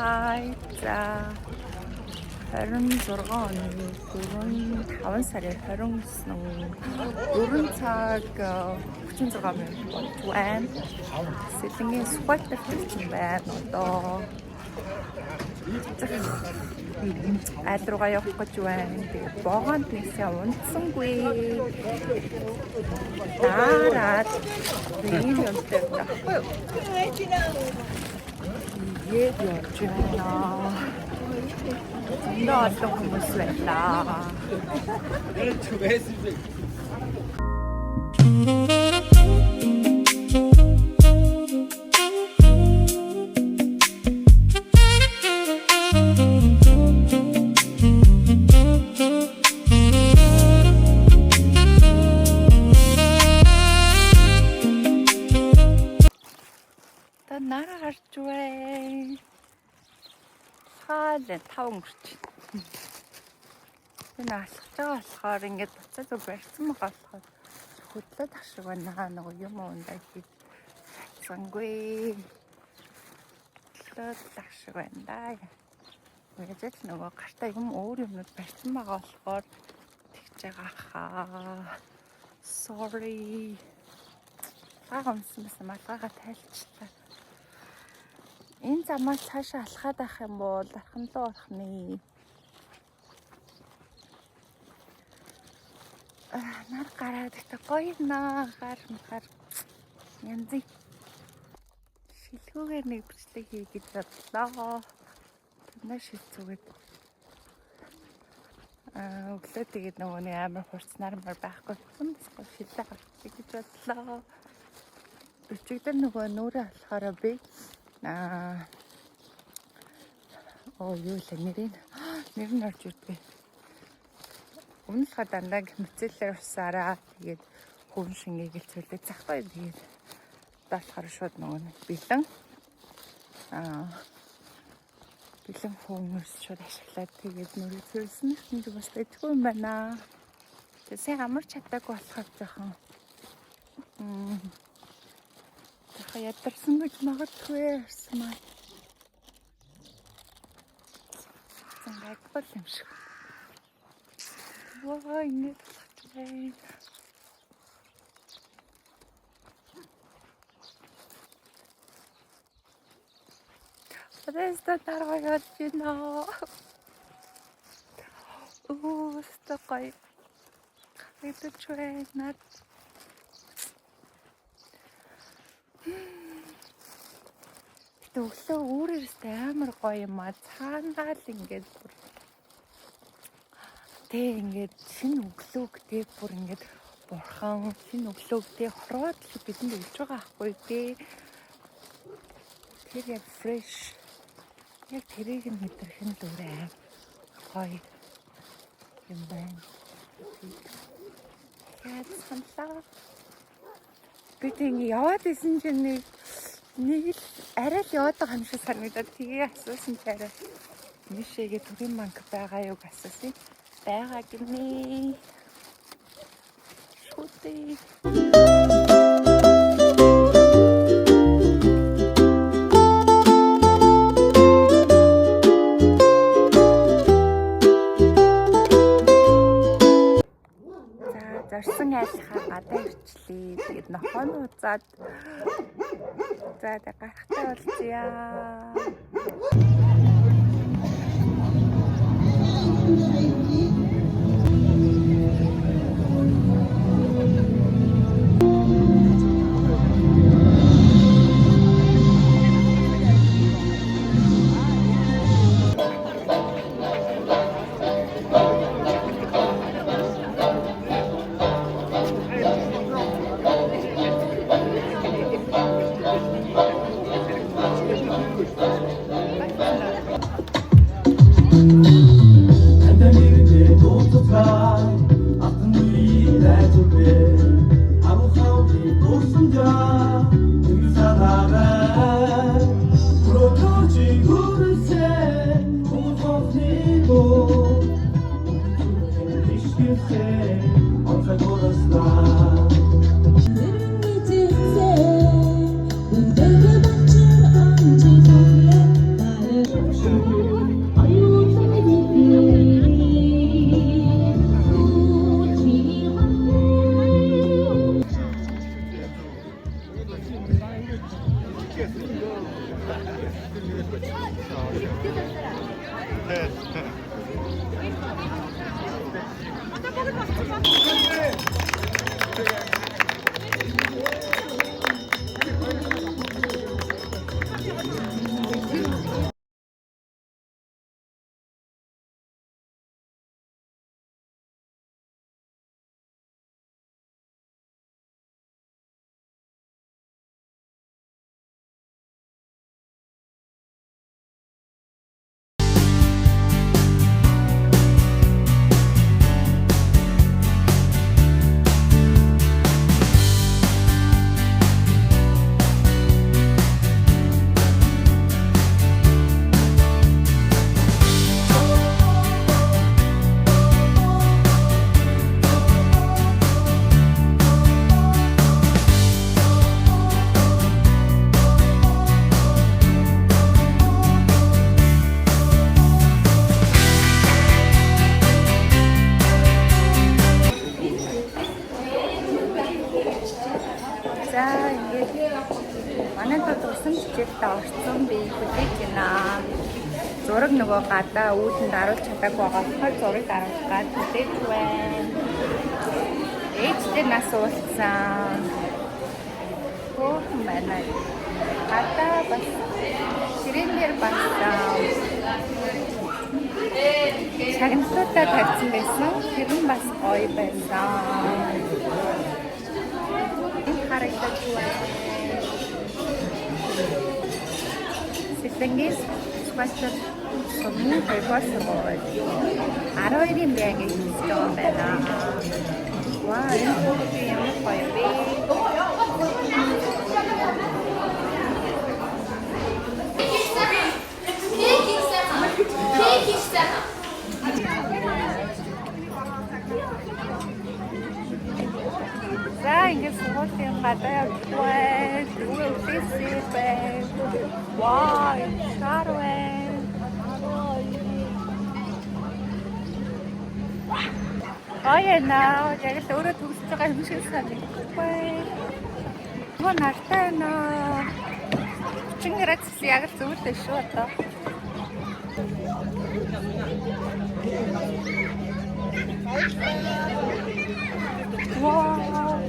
Hi. За 26 оны 5 сарын 29-нд 4 цаг 36 минут болж байна. Сэлэнгийн Сүхбаатар төрсөн байна. Одоо аль руугаа явах гэж байна. Тэгээд богонд нисээ унтсангүй. Дараад ийм юмтай байхгүй юу? Яаж явж байна? Зөндөө олон хүмүүс байлаа. Та нараа гарч байна. Хаалт тав өнгөрч байна. Энэ алхаж байгаа болохоор ингээд буцаад барьсан байгаа болохоор хөдлөд ашиг байна. Нөгөө юм ундаа хийж чадсангүй. Хөдлөд ашиг байна да. Үгээд нөгөө гартаа юм өөр юмнууд барьсан байгаа болохоор тэгж байгаа хаа. Sorry. Гамсан малгайгаа тайлчлаа. Энэ замаас цаашаа алхаад авах юм бол архамдуу орохны. Нар гараад ихтэй гоё наа гар янзын шилгүүгээр нэг бичлэг хий гэж бодлоо. Тэндээ шилцүүгээд өглөө тэгээд нөгөө нэг амар хурцнаар байхгүй хүмүүс шилдэг авчих гэж бодлоо. Өчигдөр нөгөө нүрээ алахаараа би юу л нэр нь орж ирдээ. Өмнөхөд дандаа мөцөлөөр усаараа тэгээд хүн шингээгээл цөлөө захгүй тэгээд болохоор шууд нөгөө бэлэн хүмүүс шууд ашиглаад тэгээд нүрээ цөлсөн нь бас дэжгүй юм байна. Тэгээд сайн амарч чадаагүй болохоор жоохон ядарсан гэж магадгүй ирсэн маа. Зангай бол юм шиг. Ваа ингэ болчихлээ. Тэстэ таргаа явж байна. Стокой. Это чуэ над. Өглөө өөрөөсөө амар гоё юм аа. Цаанаа л ингээд бүр тэг ингээд шинэ өглөөг тэг бүр ингээд бурхан шинэ өглөөг тэг хороод л бидэнд өгж байгаа ахгүй тэг. Тэр яг фреш. Яг тэрийг нь мэдрэх нь л өөрөө гоё юм байна. Яа саналаа. Би тэг яваад исэн чинь нэг л арай л яваад байгаа юм шиг санагдаад тгээ асуусан чи арай мишээгээ төрийн банк байгаа юу асуусан. Байгаа гинэ. Шүтээ. Зорсон айлхаа гадаа ирчлээ. Тэгээд нохоо нууцаад за гарахтаа болцъя. За ингээд манай тод усан жижигтэй орцсон би хүлээж байна. Зураг нөгөө гадаа үүдэнд аруулж чадаагүй байгаа болохоор зургийг аруулах гад хүлээж байна. Ээжтэй нас уулзсан. Хөөхөн байна. Гадаа бас ширээнээр басан. Шагналуудаа тавьсан байсан. Тэр нь бас гоё байсан. Харагдаж байна. Сэтгэнгээс бastар сумын хайвасроо 12-ийн байнг хийж байгаа. Ваа, энэ хүүхдүүд ямар гоё вэ? За ингээд суултын гадаа явж байна. Үгүй байна. Вау, шарвэн. Аяна, яг л өөрөө төгсөж байгаа юм шиг санагдахгүй. Гоо нартай наа. 30 градус яг л зөвлөж шүү одоо. Wow.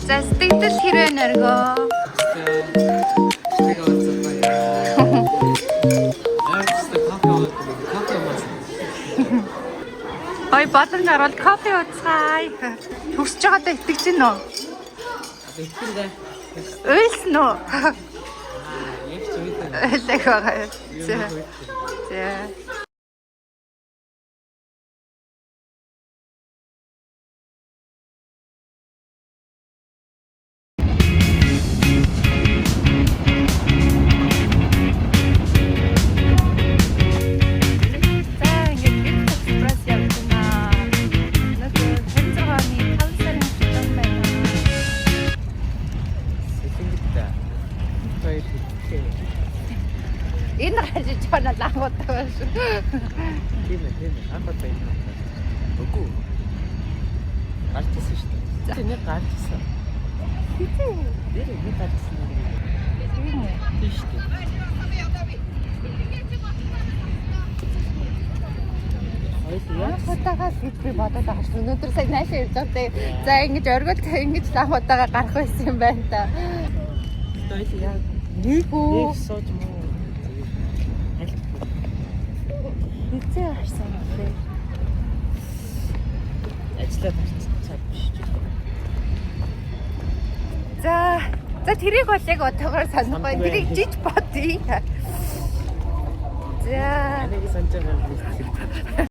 За сэтгэл хэрвээ нэргөө. Ой батан гарвал кофе ууцгаая. Төгсөж байгаадаа итгэж гин үү? Итгэндээ. Үйлсэн үү? Яг ч үгүй. Элэг байгаа. За. Энэ хажиж чана лагуудаа шүү. Тийм ээ. Анхаад байна. Үгүй. Гартсан шүү дээ. Тийм ээ гартсан. Тэр нэг гартсан юм. Тийм үү? Тийм шүү дээ. Лагуудаагаа би бодоод байгаа шүү. Өнөөдөр сая наашаа ирж байгаа. За ингэж оргил ингэж лагуудаагаа гарах байсан юм байна та. Тойл яг нэг сууж муу. Хизээ харсан бэ? Ажиллаад харцсан биш. За тэрийг бол яг одоогоор санахгүй. Тэрийг жиж бодъё. За. Энийг санаж байгаа юм.